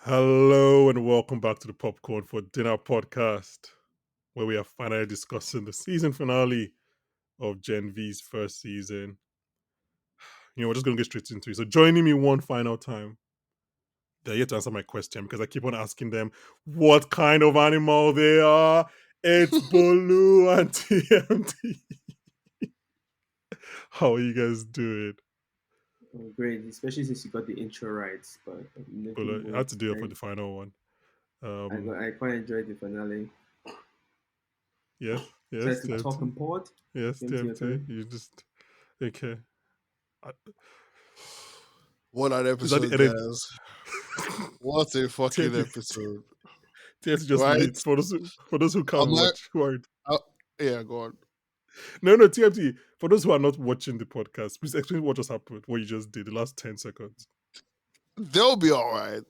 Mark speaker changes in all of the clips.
Speaker 1: Hello and welcome back to the Popcorn for Dinner podcast, where we are finally discussing the season finale of Gen V's first season. We're just going to get straight into it. So, joining me one final time, they're yet to answer my question because I keep on asking them what kind of animal they are. It's Bolu and TMT. How are you guys doing?
Speaker 2: Oh, great, especially since you got the intro right. But I'm looking
Speaker 1: Bolu, I
Speaker 2: good.
Speaker 1: had to do it for the final one. Um,
Speaker 2: I quite enjoyed the finale.
Speaker 1: yes,
Speaker 2: Try
Speaker 1: yes,
Speaker 2: to talk
Speaker 1: TMT.
Speaker 2: and pod.
Speaker 1: Yes,
Speaker 2: TMT your
Speaker 1: TMT.
Speaker 2: turn.
Speaker 1: You just, okay. I-
Speaker 3: What an
Speaker 1: Is that the
Speaker 3: episode,
Speaker 1: energy?
Speaker 3: guys. What a fucking
Speaker 1: TNT,
Speaker 3: episode.
Speaker 1: TNT just
Speaker 3: Right?
Speaker 1: lit for those who can't
Speaker 3: I'm like,
Speaker 1: watch. Who are
Speaker 3: uh, yeah, go on.
Speaker 1: no TNT for those who are not watching the podcast. Please explain what just happened. What you just did the last 10 seconds.
Speaker 3: They'll be all right.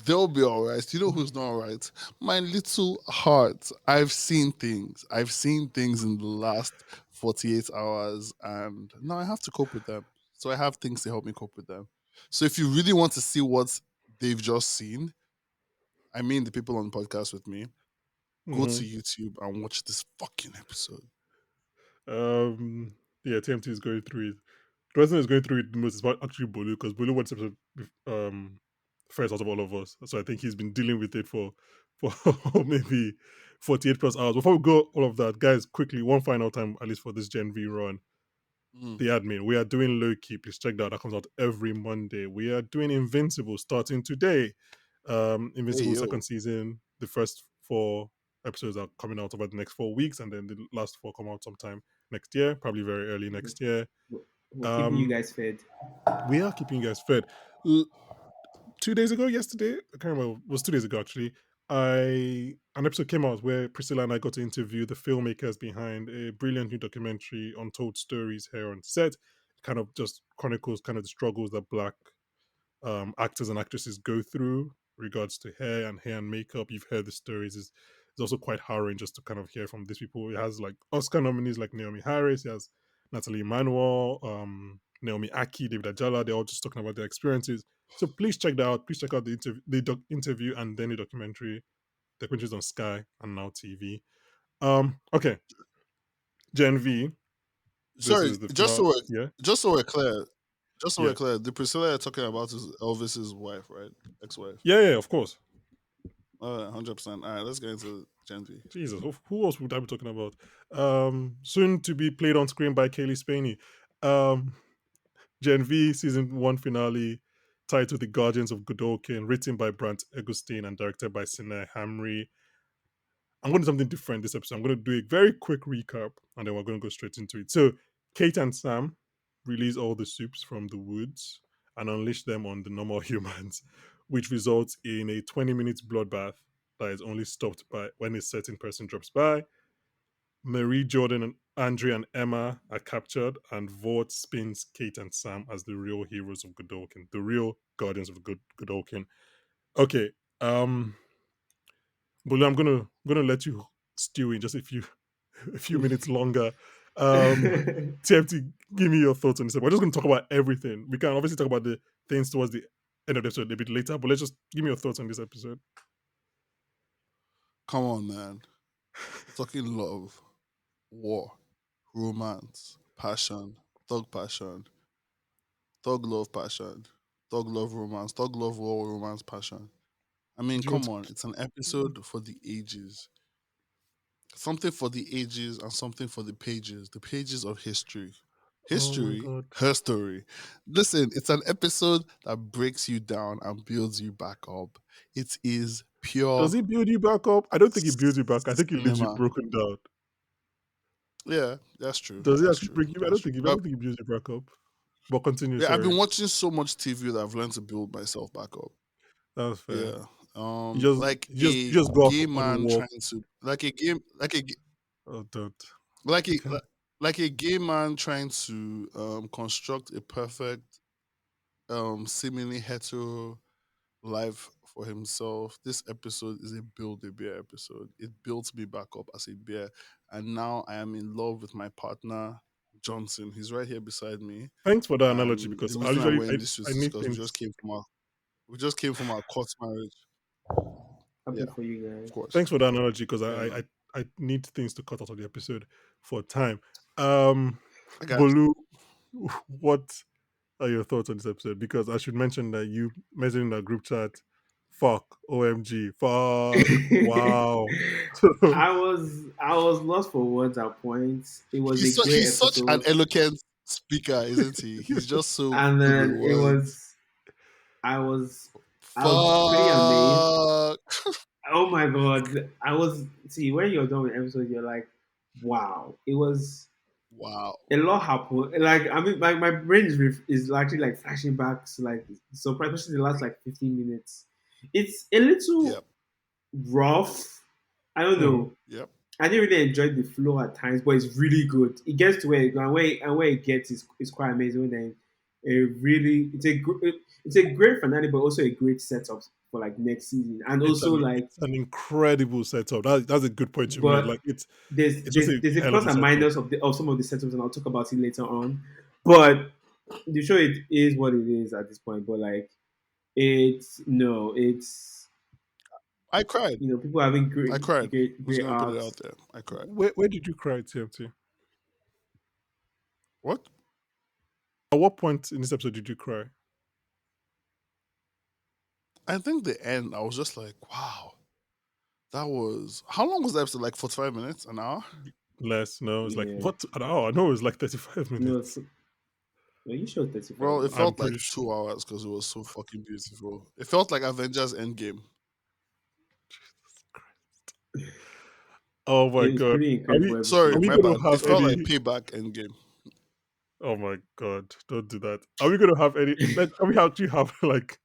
Speaker 3: They'll be all right. You know who's not all right? My little heart. I've seen things. I've seen things in the last 48 hours, and now I have to cope with them. So I have things to help me cope with them. So if you really want to see what they've just seen, I mean the people on the podcast with me, go to
Speaker 1: Hmm.
Speaker 3: YouTube and watch this fucking episode.
Speaker 1: Yeah, TMT is going through it. The person is going through it the most is actually Bolu because Bolu wants episode first out of all of us. So I think he's been dealing with it for maybe 48 plus hours. Before we go all of that, guys, quickly one final time at least for this Gen V run.
Speaker 3: Mm.
Speaker 1: The admin. We are doing low key. Please check that. That comes out every Monday. We are doing Invincible starting today.
Speaker 3: Hey,
Speaker 1: Invincible
Speaker 3: yo.
Speaker 1: second season. The first four episodes are coming out over the next 4 weeks, and then the last four come out sometime next year, probably very early next year.
Speaker 2: We're keeping you
Speaker 1: Um,
Speaker 2: guys fed.
Speaker 1: we are keeping you guys fed. L- 2 days ago, yesterday, I can't remember. It was 2 days ago actually. An episode came out where Priscilla and I got to interview the filmmakers behind a brilliant new documentary, Untold Stories, here on set. It kind of just chronicles kind of the struggles that Black actors and actresses go through regards to hair and makeup. You've heard the stories. It's also quite harrowing just to kind of hear from these people. It has like Oscar nominees like Naomi Harris. It has Natalie Emmanuel, Naomi Aki, David Ajala. They're all just talking about their experiences. So please check that out. Please check out the interview and then the documentary. The documentary is on Sky and Now TV. Okay, Gen V
Speaker 3: Sorry,
Speaker 1: versus the final. Yeah,
Speaker 3: just so we're clear,
Speaker 1: yeah,
Speaker 3: the Priscilla you're talking about is Elvis's wife, right? Ex-wife.
Speaker 1: yeah. Of course.
Speaker 3: 100%. All right, let's get into Gen V.
Speaker 1: Jesus, who else would I be talking about? Soon to be played on screen by Kaylee Spaney. Um, Gen V season one finale, titled "The Guardians of Godolkin," written by Brant Eggleston and directed by Sinai Hamri. I'm going to do something different this episode. I'm going to do a very quick recap, and then we're going to go straight into it. So, Kate and Sam release all the soups from the woods and unleash them on the normal humans, which results in a 20 minutes bloodbath that is only stopped by when a certain person drops by. Marie, Jordan, and Andre and Emma are captured, and Vought spins Kate and Sam as the real heroes of Godolkin, the real guardians of Godolkin. Okay, Bulu, I'm gonna let you stew in just a few a few minutes longer. TFT, give me your thoughts on this. We're just gonna talk about everything. We can obviously talk about the things towards the end of the episode a bit later, but let's just give me your thoughts on this episode.
Speaker 3: Come on, man. We're talking love, war, romance, passion, thug passion, thug love passion, thug love romance, thug love war romance passion. I mean,
Speaker 1: Do you want
Speaker 3: come
Speaker 1: to?
Speaker 3: on. It's an episode for the ages. Something for the ages and something for the pages of history.
Speaker 1: Oh my
Speaker 3: History,
Speaker 1: god.
Speaker 3: her story. Listen, it's an episode that breaks you down and builds you back up. It is
Speaker 1: Does
Speaker 3: pure
Speaker 1: he build you back up? I don't think he builds you back. I think he leaves you
Speaker 3: cinema.
Speaker 1: broken down.
Speaker 3: Yeah, that's true.
Speaker 1: Does he
Speaker 3: That's
Speaker 1: actually
Speaker 3: true.
Speaker 1: bring you? I
Speaker 3: That's
Speaker 1: don't
Speaker 3: true.
Speaker 1: think. I
Speaker 3: But
Speaker 1: don't think he builds you back up. But continue.
Speaker 3: yeah, I've been
Speaker 1: Sorry.
Speaker 3: watching so much TV that I've learned to build myself back up.
Speaker 1: That's fair.
Speaker 3: Yeah.
Speaker 1: You just,
Speaker 3: Like
Speaker 1: you just,
Speaker 3: a
Speaker 1: you just go
Speaker 3: gay
Speaker 1: on a
Speaker 3: man
Speaker 1: walk.
Speaker 3: trying to like a game like a
Speaker 1: Oh, don't.
Speaker 3: like a
Speaker 1: Okay.
Speaker 3: like a gay man trying to construct a perfect seemingly hetero life for himself. This episode is a build a bear episode. It built me back up as a bear, and now I am in love with my partner Johnson. He's right here beside me,
Speaker 1: Thanks for that analogy
Speaker 3: and
Speaker 1: because
Speaker 3: the
Speaker 1: I
Speaker 3: reason I'm
Speaker 1: usually
Speaker 3: wearing this suit
Speaker 1: I
Speaker 3: is
Speaker 1: need
Speaker 3: because
Speaker 1: things.
Speaker 3: we just came from our court marriage.
Speaker 2: Happy
Speaker 3: Yeah,
Speaker 2: for you
Speaker 3: of
Speaker 2: guys.
Speaker 3: course.
Speaker 1: Thanks for that analogy because
Speaker 2: Um,
Speaker 1: I need things to cut out of the episode for time. Um,
Speaker 3: I got
Speaker 1: Bolu, what are your thoughts on this episode? Because I should mention that you mentioned in the group chat, fuck, OMG, fuck, wow.
Speaker 2: I was lost for words at points. It was a great
Speaker 3: he's such an
Speaker 2: episode,
Speaker 3: eloquent speaker, isn't he? He's just so
Speaker 2: and
Speaker 3: good with
Speaker 2: then
Speaker 3: words.
Speaker 2: I was I was pretty amazed.
Speaker 3: Fuck.
Speaker 2: Oh my god! I was see when you're done with the episode, you're like, wow, it was
Speaker 3: Wow.
Speaker 2: a lot happened. Like I mean, my brain is actually like flashing back to like surprise, especially the last like 15 minutes. It's a little
Speaker 3: Yep.
Speaker 2: rough. I don't
Speaker 1: Mm.
Speaker 2: know.
Speaker 3: Yep.
Speaker 2: I didn't really enjoy the flow at times, but it's really good. It gets to where it goes, and where it gets is quite amazing. When then it really it's a great finale, but also a great setup for like next season, and also like
Speaker 1: It's an incredible setup. That's a good point you made.
Speaker 2: but
Speaker 1: Like
Speaker 2: there's
Speaker 1: it's just
Speaker 2: there's
Speaker 1: a
Speaker 2: there's a
Speaker 1: hell of
Speaker 2: plus
Speaker 1: a
Speaker 2: and
Speaker 1: setup.
Speaker 2: minus of some of the setups, and I'll talk about it later on. But the show it is what it is at this point. But like it's
Speaker 3: I cried.
Speaker 2: people having
Speaker 3: I cried. I'm just
Speaker 2: great
Speaker 3: gonna put it out
Speaker 2: arcs.
Speaker 3: there. I cried.
Speaker 1: Where did you cry, TMT?
Speaker 3: What?
Speaker 1: At what point in this episode did you cry?
Speaker 3: I think the end, I was just like, wow. That was how long was the episode? Like 45 minutes? An hour?
Speaker 1: Less, no, it's like
Speaker 2: Yeah,
Speaker 1: what an hour. I know it was like 35
Speaker 2: no,
Speaker 1: minutes.
Speaker 2: you showed 35
Speaker 3: Well, it
Speaker 1: I'm
Speaker 3: felt
Speaker 2: minutes.
Speaker 3: like
Speaker 1: pretty sure.
Speaker 3: 2 hours because it was so fucking beautiful. It felt like Avengers Endgame.
Speaker 1: Oh my
Speaker 2: It was
Speaker 1: god.
Speaker 2: pretty incredible
Speaker 3: Sorry,
Speaker 1: Are we
Speaker 3: my
Speaker 2: episode.
Speaker 1: gonna
Speaker 3: bad.
Speaker 1: have
Speaker 3: It felt like
Speaker 1: any
Speaker 3: Payback Endgame.
Speaker 1: oh my god, don't do that. Are we gonna have any like can we actually have like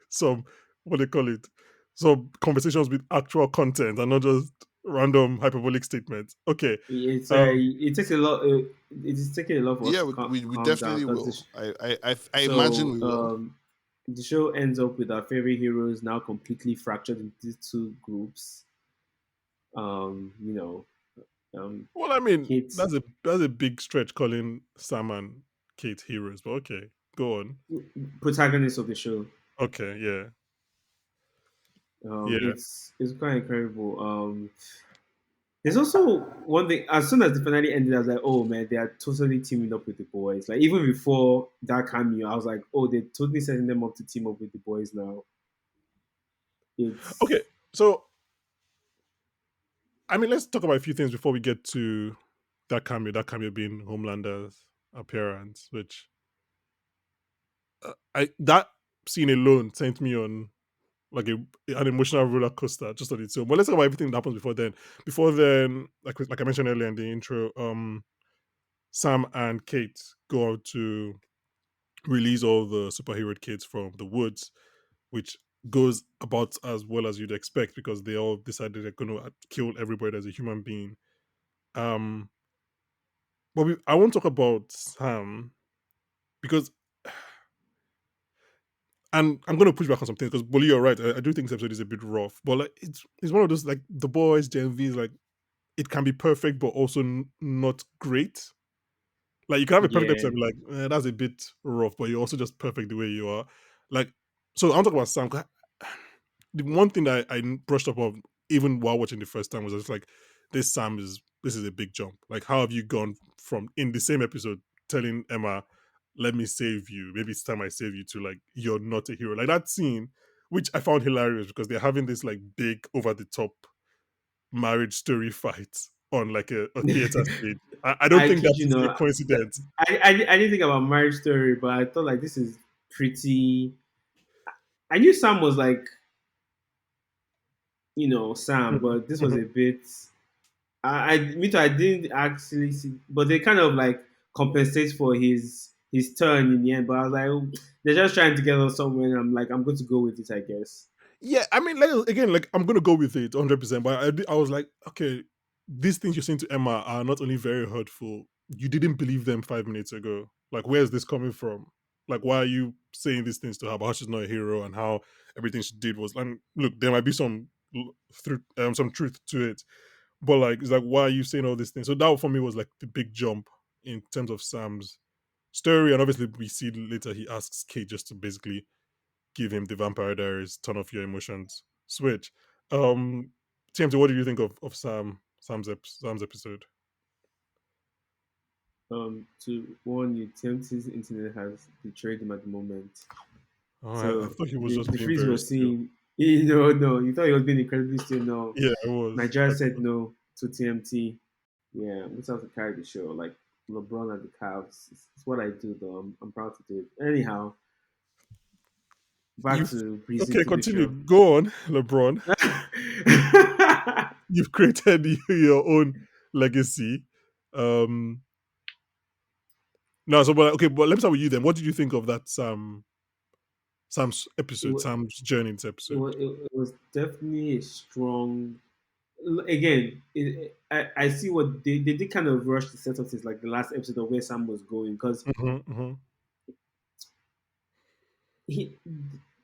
Speaker 1: some what they call it? Some conversations with actual content and not just random hyperbolic statements. Okay. Um
Speaker 2: It takes a lot. It is taking a lot for us
Speaker 3: Yeah,
Speaker 2: to
Speaker 3: we
Speaker 2: calm down
Speaker 3: definitely
Speaker 2: because
Speaker 3: will. I imagine
Speaker 2: so
Speaker 3: we will.
Speaker 2: the show ends up with our favorite heroes now completely fractured into two groups. You know,
Speaker 1: well I mean
Speaker 2: Kate,
Speaker 1: that's a big stretch calling Sam and Kate heroes, but okay. Go on.
Speaker 2: protagonist of the show.
Speaker 1: Okay, yeah. Yeah.
Speaker 2: It's quite incredible. There's also one thing. As soon as the finale ended, I was like, "Oh man, they are totally teaming up with the boys." Like even before that cameo, I was like, "Oh, they're totally setting them up to team up with the boys now."
Speaker 1: Okay.
Speaker 2: It's
Speaker 1: So I mean, let's talk about a few things before we get to that cameo being Homelander's appearance, which I that scene alone sent me on like an emotional roller coaster just on its own. But let's talk about everything that happens before then. Before then, like I mentioned earlier in the intro, Sam and Kate go out to release all the superhero kids from the woods, which goes about as well as you'd expect because they all decided they're going to kill everybody as a human being. Um, but I won't talk about Sam because, and I'm going to push back on something because Bully, you're right. I do think this episode is a bit rough, but like it's one of those like the boys Gen V's like it can be perfect but also not great. Like you can have a perfect episode
Speaker 2: yeah,
Speaker 1: and be like that's a bit rough, but you're also just perfect the way you are. Like so, I'm talking about Sam. 'Cause the one thing that I brushed up on even while watching the first time was just like this is a big jump. Like how have you gone from in the same episode telling Emma, "Let me save you. Maybe it's time I save you," to like you're not a hero. Like that scene, which I found hilarious because they're having this like big over the top marriage story fight on like a theater stage. I don't
Speaker 2: I
Speaker 1: think
Speaker 2: kid
Speaker 1: that
Speaker 2: you
Speaker 1: is a
Speaker 2: not.
Speaker 1: coincidence.
Speaker 2: I didn't think about Marriage Story, but I thought like this is pretty. I knew Sam was like Sam,
Speaker 1: Mhm,
Speaker 2: but this was
Speaker 1: mhm.
Speaker 2: a bit. Me too. I didn't actually see, but they kind of like compensate for his turn in the end. But I was like, oh, they're just trying to get us somewhere. And I'm like, I'm going to go with it, I guess.
Speaker 1: Yeah, I mean, like again, like I'm gonna go with it 100%. But I was like, okay, these things you're saying to Emma are not only very hurtful. You didn't believe them 5 minutes ago. Like, where is this coming from? Like, why are you saying these things to her about how she's not a hero and how everything she did was? And look, there might be some truth to it, but like, it's like, why are you saying all these things? So that for me was like the big jump in terms of Sam's story, and obviously we see later he asks Kate just to basically give him the Vampire Diaries, turn off your emotions switch. Um, TMT, what do you think of Sam's episode?
Speaker 2: To warn you, TMT's internet has betrayed him at the moment.
Speaker 1: Oh, I
Speaker 2: So
Speaker 1: thought he was
Speaker 2: the
Speaker 1: just
Speaker 2: the
Speaker 1: being
Speaker 2: freeze
Speaker 1: very
Speaker 2: was
Speaker 1: still.
Speaker 2: seeing, you know, no, you thought he was being incredibly still. No,
Speaker 1: Yeah, it was.
Speaker 2: Nigeria said no to TMT. Yeah, we have to carry the show like LeBron and the Cavs. It's what I do, though. I'm proud to do it. Anyhow, back
Speaker 1: You've
Speaker 2: to breezing
Speaker 1: okay,
Speaker 2: through the
Speaker 1: continue.
Speaker 2: show.
Speaker 1: Go on, LeBron. You've created your own legacy. Um, no, so but okay, but let me start with you then. What did you think of that Sam's
Speaker 2: it,
Speaker 1: episode,
Speaker 2: wa-
Speaker 1: Sam's journey into
Speaker 2: it,
Speaker 1: episode?
Speaker 2: was, it was definitely a strong. Again, I see what they did kind of rush the set up since like the last episode of where Sam was going because
Speaker 1: Hmm, hmm.
Speaker 2: he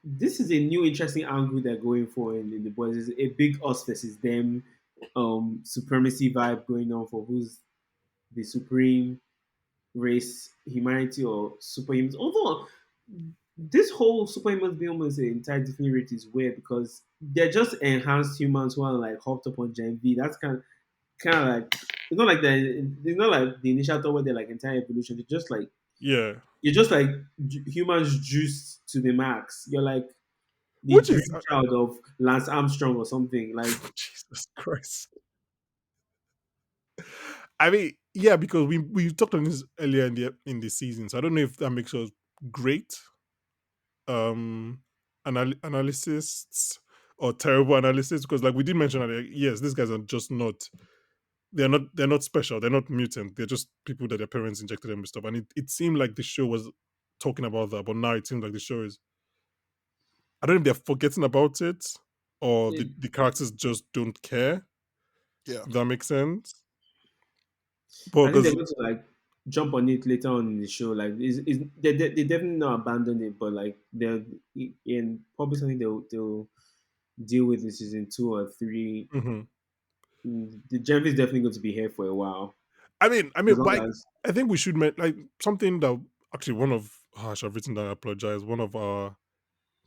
Speaker 2: this is a new interesting angle they're going for in the boys. It's a big us versus them supremacy vibe going on for who's the supreme race, humanity or superhumans. Although this whole superhumans being almost an entire different rate is weird because they're just enhanced humans who are like hopped up on Gen V. That's kind of like it's not like the initial thought where they're like entire evolution. They're just like
Speaker 1: Yeah,
Speaker 2: you're just like humans juiced to the max. You're like the
Speaker 1: which is
Speaker 2: dream child of Lance Armstrong or something. Like
Speaker 1: Jesus Christ. I mean, yeah, because we talked on this earlier in the season, so I don't know if that makes us great analysts or terrible analysts because, like we did mention earlier, yes, these guys are just not. They're not special. They're not mutant. They're just people that their parents injected them with stuff. And it seemed like the show was talking about that, but now it seems like the show is. I don't know if they're forgetting about it or
Speaker 2: it,
Speaker 1: the characters just don't care.
Speaker 3: Yeah.
Speaker 1: If that makes sense. But
Speaker 2: I think they're
Speaker 1: because
Speaker 2: going to like jump on it later on in the show. Like, they definitely not abandon it, but like they're in probably something they'll deal with in season 2 or 3. The Gen V is definitely going to be here for a while,
Speaker 1: I
Speaker 2: as
Speaker 1: mean,
Speaker 2: long
Speaker 1: but
Speaker 2: as
Speaker 1: I think we should make like something that actually one of I should have written down. I apologize. One of our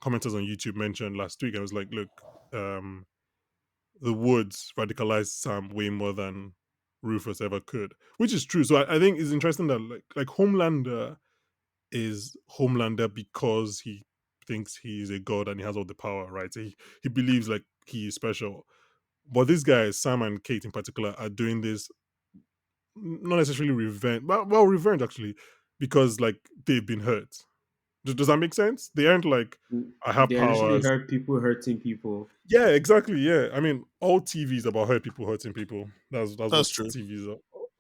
Speaker 1: commenters on YouTube mentioned last week. I was like, look, um, the Woods radicalized Sam way more than Rufus ever could, which is true. So I think it's interesting that like Homelander is Homelander because he thinks he is a god and he has all the power, right? So he believes like he is special. But these guys, Sam and Kate in particular, are doing this not necessarily revenge, well, revenge actually, because like they've been hurt. Does that make sense? They aren't like I have
Speaker 2: they initially
Speaker 1: powers.
Speaker 2: hurt people hurting people.
Speaker 1: Yeah, exactly. Yeah, I mean, all TV is about hurt people hurting people. That's what
Speaker 3: That's true.
Speaker 1: TV is.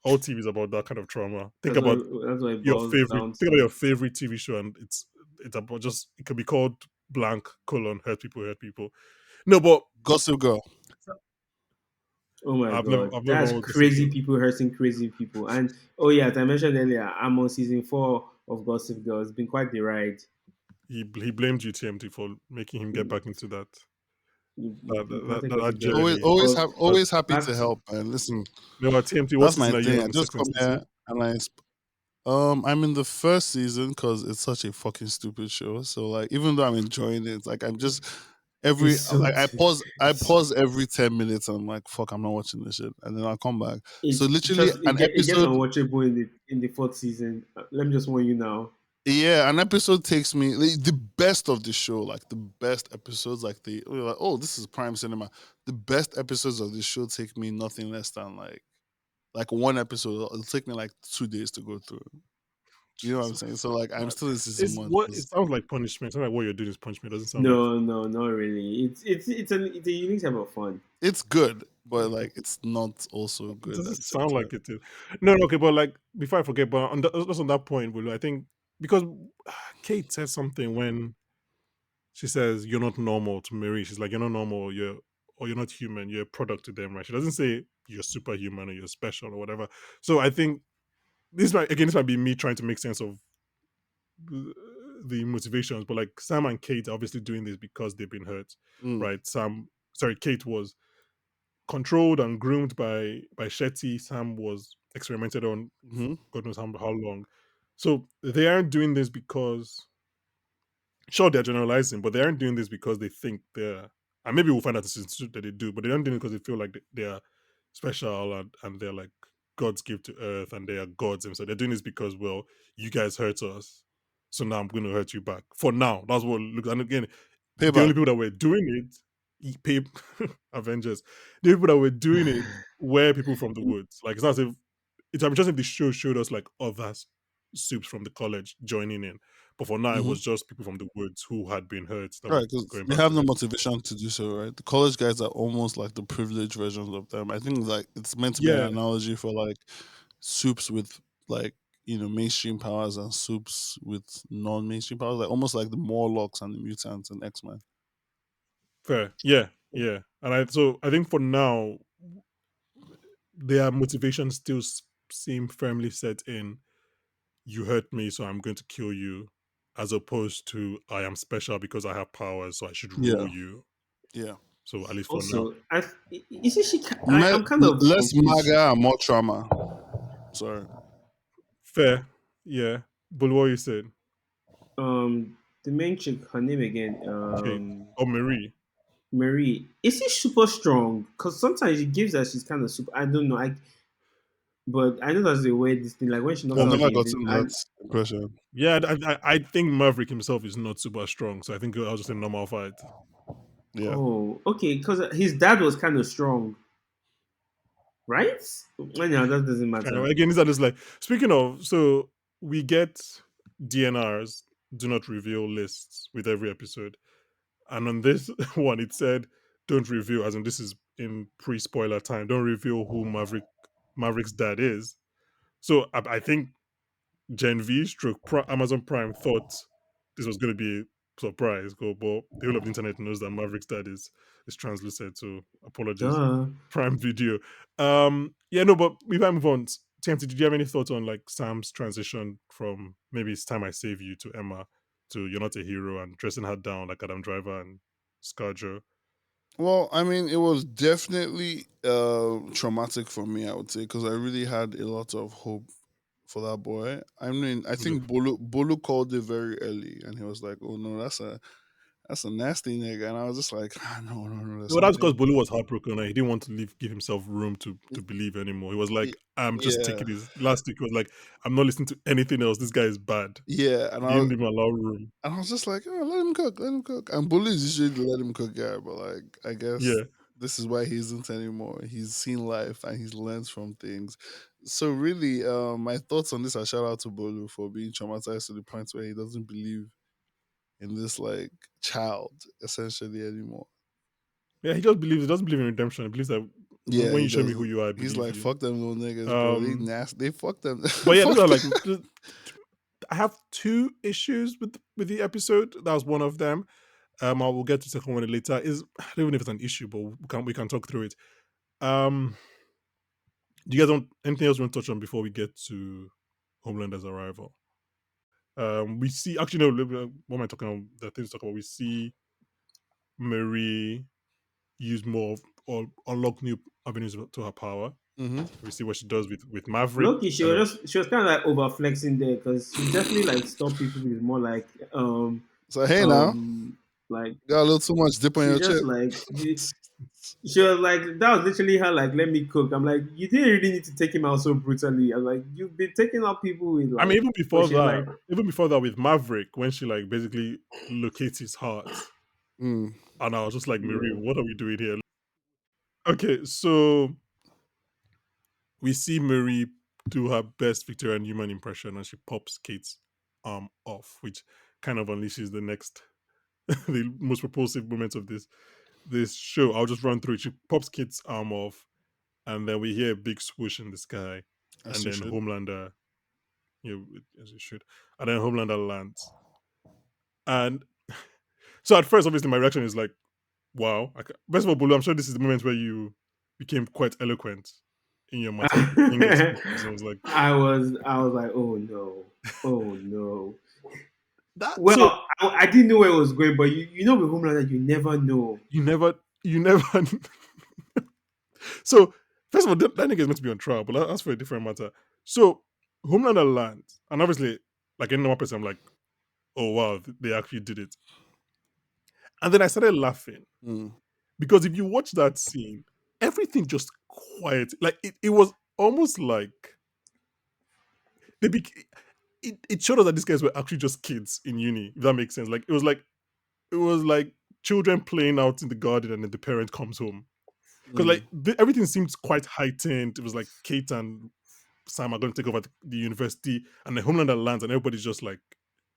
Speaker 1: All TV is about that kind of trauma.
Speaker 2: That's what it
Speaker 1: Your
Speaker 2: boils
Speaker 1: favorite.
Speaker 2: down
Speaker 1: Think about
Speaker 2: to.
Speaker 1: your favorite TV show, and it's about just it can be called blank colon hurt people hurt people. No, but
Speaker 3: Gossip Girl.
Speaker 2: Oh my god,
Speaker 1: I've never
Speaker 2: that's
Speaker 1: watched Gossip
Speaker 2: crazy
Speaker 1: Girl.
Speaker 2: people hurting crazy people. And oh yeah, as I mentioned earlier, I'm on season 4 of Gossip Girl. It's been quite the ride.
Speaker 1: He blamed you TMT for making him get
Speaker 2: You,
Speaker 1: back into that
Speaker 2: you planted
Speaker 1: that
Speaker 2: Gossip Girl
Speaker 3: Always,
Speaker 1: journey.
Speaker 2: seed.
Speaker 3: always
Speaker 2: But
Speaker 3: have, always happy to
Speaker 2: back to
Speaker 3: help, man. Listen,
Speaker 1: No, TMT. What
Speaker 3: that's my
Speaker 1: season are you
Speaker 3: thing. I
Speaker 1: on? The
Speaker 3: just
Speaker 1: second
Speaker 3: come here
Speaker 1: season?
Speaker 3: and I'm in the first season because it's such a fucking stupid show. So like, even though I'm enjoying it, like I'm just
Speaker 2: it's
Speaker 3: every
Speaker 2: so
Speaker 3: like I
Speaker 2: it's,
Speaker 3: pause every 10 minutes and I'm like, fuck, I'm not watching this shit, and then I'll come back. So
Speaker 2: it
Speaker 3: literally
Speaker 2: just
Speaker 3: an
Speaker 2: it gets
Speaker 3: episode,
Speaker 2: unwatchable in the fourth season. Let me just warn you now.
Speaker 3: yeah, an episode takes me the best of the show, like the best episodes, like you're like, oh, this is prime cinema. The best episodes of the show take me nothing less than like one episode. It'll take me like 2 days to go through. You know what I'm saying?
Speaker 1: Jesus,
Speaker 3: So like I'm
Speaker 1: man.
Speaker 3: still in season
Speaker 1: It's
Speaker 3: one
Speaker 1: what it
Speaker 3: 'cause
Speaker 1: sounds like punishment. It's not like what you're doing is punishment. It doesn't sound like
Speaker 2: No, no, not really. It's a unique type of fun.
Speaker 3: it's good, but like it's not also
Speaker 1: it
Speaker 3: good
Speaker 1: doesn't
Speaker 3: at the same
Speaker 1: sound
Speaker 3: time.
Speaker 1: like it is. No, no, okay, but like before I forget, but just on that point, Bulu, I think because Kate said something when she says you're not normal to Marie. She's like, you're not normal, you're not human, you're a product to them, right? She doesn't say you're superhuman or you're special or whatever. So I think this might be me trying to make sense of the the motivations, but like Sam and Kate are obviously doing this because they've been hurt,
Speaker 3: Mm.
Speaker 1: right? Kate was controlled and groomed by Shetty. Sam was experimented on for
Speaker 3: Hmm.
Speaker 1: God knows how long. So they aren't doing this because sure they're generalizing, but they aren't doing this because they think they're. And maybe we'll find out this is that they do, but they don't do it because they feel like they are special and they're like God's gift to earth and they are gods. And so they're doing this because, well, you guys hurt us. So now I'm going to hurt you back. For now, that's what looks. And again, the
Speaker 3: Payback.
Speaker 1: only people that were doing it, pay Avengers, the people that were doing it were people from the woods. Like it's not as if I'm just if the show showed us like other soups from the college joining in. But for now, it
Speaker 3: Hmm.
Speaker 1: was just people from the woods who had been hurt that were
Speaker 3: Right, because
Speaker 1: going
Speaker 3: they
Speaker 1: back
Speaker 3: have
Speaker 1: to
Speaker 3: no
Speaker 1: it.
Speaker 3: motivation to do so, right? The college guys are almost like the privileged versions of them. I think like it's meant to be an
Speaker 1: Yeah,
Speaker 3: analogy for like soups with like mainstream powers and soups with non-mainstream powers, like almost like the Morlocks and the mutants and X-Men.
Speaker 1: fair. Yeah, yeah. And I think for now, their motivation still seem firmly set in you hurt me, so I'm going to kill you, as opposed to I am special because I have powers, so I should rule
Speaker 3: Yeah,
Speaker 1: you.
Speaker 3: yeah.
Speaker 1: So at least for now.
Speaker 2: Also, you see, I'm kind of
Speaker 3: Less
Speaker 2: confused.
Speaker 3: MAGA and more trauma. Sorry.
Speaker 1: Fair. Yeah. But what you said,
Speaker 2: The main chick, her name again,
Speaker 1: Kate or Marie.
Speaker 2: Marie. Is she super strong? Because sometimes she gives that she's kind of super. I don't know. But I know that's the way this thing. Like when she knocks
Speaker 3: I've
Speaker 2: out
Speaker 3: never
Speaker 2: the,
Speaker 3: gotten
Speaker 2: I
Speaker 3: that impression.
Speaker 1: Yeah, I think Maverick himself is not super strong, so I think I'll just say normal fight.
Speaker 3: Yeah.
Speaker 2: oh okay, because his dad was kind of strong, right? Anyhow, that doesn't
Speaker 1: Kind of
Speaker 2: matter.
Speaker 1: again, these are just like speaking of. So we get DNRs, do not reveal lists with every episode, and on this one it said don't reveal, as in this is in pre-spoiler time. Don't reveal who Maverick's dad is. So I think Gen V stroke Amazon Prime thought this was going to be a surprise, but the whole of the internet knows that Maverick's dad is translucent. So apologies,
Speaker 2: Duh.
Speaker 1: Prime Video. Yeah, no, but if I move on, TMT, did you have any thoughts on like Sam's transition from maybe it's time I save you to Emma to you're not a hero and dressing her down like Adam Driver and Scarjo?
Speaker 3: Well, I mean, it was definitely traumatic for me, I would say, because I really had a lot of hope for that boy. I mean, I
Speaker 1: Look,
Speaker 3: think Bolu called it very early, and he was like, "Oh no, that's a nasty nigga," and I was just like, no, no, no, there's
Speaker 1: well, that's because
Speaker 3: something.
Speaker 1: Bolu was heartbroken and he didn't want to leave, give himself room to believe anymore. He was like, I'm just
Speaker 3: Yeah,
Speaker 1: taking his last week. He was like, I'm not listening to anything else. This guy is bad.
Speaker 3: yeah,
Speaker 1: He didn't even allow room.
Speaker 3: and I was just like, oh, let him cook, let him cook. And Bolu is usually the let him cook guy, but like, I guess
Speaker 1: Yeah.
Speaker 3: this is why he isn't anymore. He's seen life and he's learned from things. So really, my thoughts on this are shout out to Bolu for being traumatized to the point where he doesn't believe in this like child essentially anymore.
Speaker 1: Yeah, he doesn't believe in redemption. He believes that
Speaker 3: Yeah,
Speaker 1: when
Speaker 3: he
Speaker 1: you show me who
Speaker 3: does.
Speaker 1: you are, I
Speaker 3: He's
Speaker 1: believe
Speaker 3: like,
Speaker 1: you.
Speaker 3: fuck them little niggas, bro. They
Speaker 1: Um,
Speaker 3: nasty. They fuck them.
Speaker 1: but yeah, those
Speaker 3: fuck
Speaker 1: are
Speaker 3: them.
Speaker 1: like I have two issues with the episode. That was one of them. I will get to the second one later. Is I don't even know if it's an issue, but we can talk through it. Um, do you guys want anything else you want to touch on before we get to Homelander's arrival? We see actually no. What am I talking about? The things to talk about. We see Marie use more or unlock new avenues to her power.
Speaker 3: Hmm.
Speaker 1: We see what she does with Maverick.
Speaker 2: Loki,
Speaker 1: Kind of.
Speaker 2: she was kind of like over flexing there because she definitely like stopped people with more
Speaker 3: So hey now,
Speaker 2: um like
Speaker 3: got a little too much dip on
Speaker 2: she
Speaker 3: your
Speaker 2: just
Speaker 3: chip.
Speaker 2: like she was like that was literally her like let me cook. I'm like you didn't really need to take him out so brutally. I'm like you've been taking out people with
Speaker 1: I mean,
Speaker 2: like when she's like
Speaker 1: even before that, with Maverick, when she like basically locates his heart,
Speaker 3: Mm,
Speaker 1: and I was just like, Marie,
Speaker 2: yeah.
Speaker 1: what are we doing here? Okay, so we see Marie do her best Victorian human impression, and she pops Kate's arm off, which kind of unleashes the next, the most propulsive moment of this show. I'll just run through it. She pops Kate's arm off, and then we hear a big swoosh in the sky,
Speaker 3: as
Speaker 1: and
Speaker 3: you
Speaker 1: then
Speaker 3: should.
Speaker 1: Homelander, as it should, and then Homelander lands. And so at first, obviously, my reaction is like, wow. First of all, Bolu, I'm sure this is the moment where you became quite eloquent in your marketing expressions. I was like,
Speaker 2: I was like oh no, oh no.
Speaker 1: that.
Speaker 2: Well,
Speaker 1: So
Speaker 2: I didn't know where it was going, but you know with Homelander you never know.
Speaker 1: you never. So first of all, that nigga is meant to be on trial, but that's for a different matter. So Homelander lands, and obviously, like any normal person, I'm like, oh wow, they actually did it. And then I started laughing
Speaker 3: Mm.
Speaker 1: Because if you watch that scene, everything just quiet. Like it was almost like they bec- it showed us that these guys were actually just kids in uni, if that makes sense. Like it was like children playing out in the garden and then the parent comes home. Because
Speaker 3: Mm.
Speaker 1: everything seems quite heightened. It was like Kate and Sam are going to take over the university, and the Homelander lands, and everybody's just like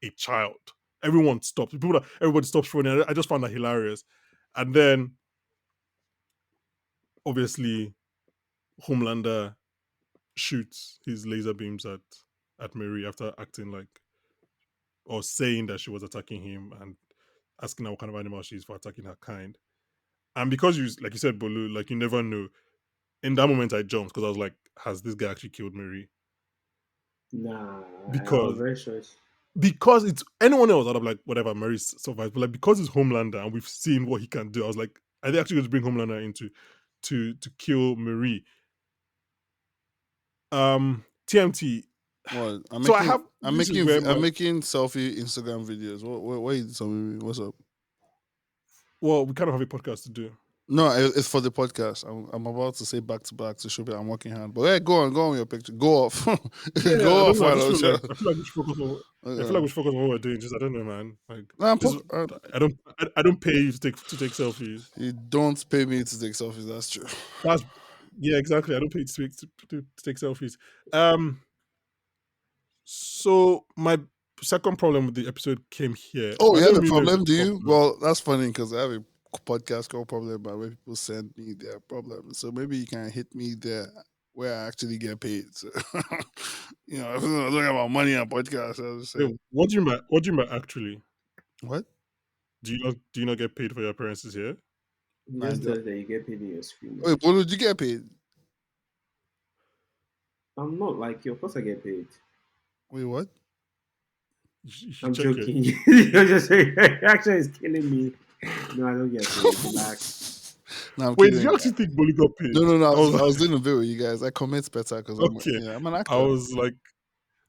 Speaker 1: a child. Everyone stops. Everybody stops running. I just found that hilarious. And then obviously Homelander shoots his laser beams at Mary after acting like or saying that she was attacking him and asking her what kind of animal she is for attacking her kind. And because you, like you said, Bolu, like you never know. In that moment, I jumped because I was like, "Has this guy actually killed Mary?"
Speaker 2: Nah, I was
Speaker 1: Because
Speaker 2: very sure.
Speaker 1: it's anyone else, I'd have like, whatever, Mary survived. But like because it's Homelander and we've seen what he can do, I was like, are they actually going to bring Homelander into to kill Marie? TMT.
Speaker 3: What? I'm
Speaker 1: So I
Speaker 3: making
Speaker 1: have this is where
Speaker 3: I'm
Speaker 1: my
Speaker 3: making selfie Instagram videos. What are you telling me? What's up?
Speaker 1: well, we kind of have a podcast to do.
Speaker 3: No, it's for the podcast. I'm about to say back to back to show that I'm working hard. But hey, go on with your picture. Go off.
Speaker 1: Yeah, I
Speaker 3: Go
Speaker 1: don't
Speaker 3: off,
Speaker 1: know. I
Speaker 3: why
Speaker 1: just
Speaker 3: don't
Speaker 1: feel like
Speaker 3: you?
Speaker 1: we should focus on. I feel like
Speaker 3: Okay.
Speaker 1: we should focus on what we're doing. Just I don't know, man. Like
Speaker 3: No,
Speaker 1: this, is, I don't pay you to take selfies.
Speaker 3: you don't pay me to take selfies. That's true.
Speaker 1: That's yeah, exactly. I don't pay you to take selfies. Um, so my second problem with the episode came here.
Speaker 3: Oh,
Speaker 1: I
Speaker 3: you have
Speaker 1: don't
Speaker 3: a
Speaker 1: really know if it's
Speaker 3: problem?
Speaker 1: a
Speaker 3: Do you?
Speaker 1: problem.
Speaker 3: Well, that's funny because I have a podcast called Problem, but where people send me their problems. So maybe you can hit me there where I actually get paid. So, if I'm talking about money on podcasts, I was say,
Speaker 1: Wait, what do you mean? What do you mean actually?
Speaker 3: what?
Speaker 1: Do you not get paid for your appearances here?
Speaker 2: It
Speaker 3: Nah,
Speaker 2: just tells that you get paid in your screen.
Speaker 3: wait, Bolu, did you get paid?
Speaker 2: I'm not like you. Of course, I get paid.
Speaker 3: Wait, what?
Speaker 1: You should
Speaker 2: I'm
Speaker 1: check it.
Speaker 2: joking. You're just saying, action is killing me. No, I don't get paid. Relax.
Speaker 3: No, I'm
Speaker 1: Wait, did
Speaker 3: kidding.
Speaker 1: you actually think Bully got paid?
Speaker 3: No, no, no.
Speaker 1: I was
Speaker 3: I
Speaker 1: like,
Speaker 3: was doing a bit with you guys. I comment better because
Speaker 1: okay.
Speaker 3: I'm an
Speaker 1: I
Speaker 3: actor.
Speaker 1: was like,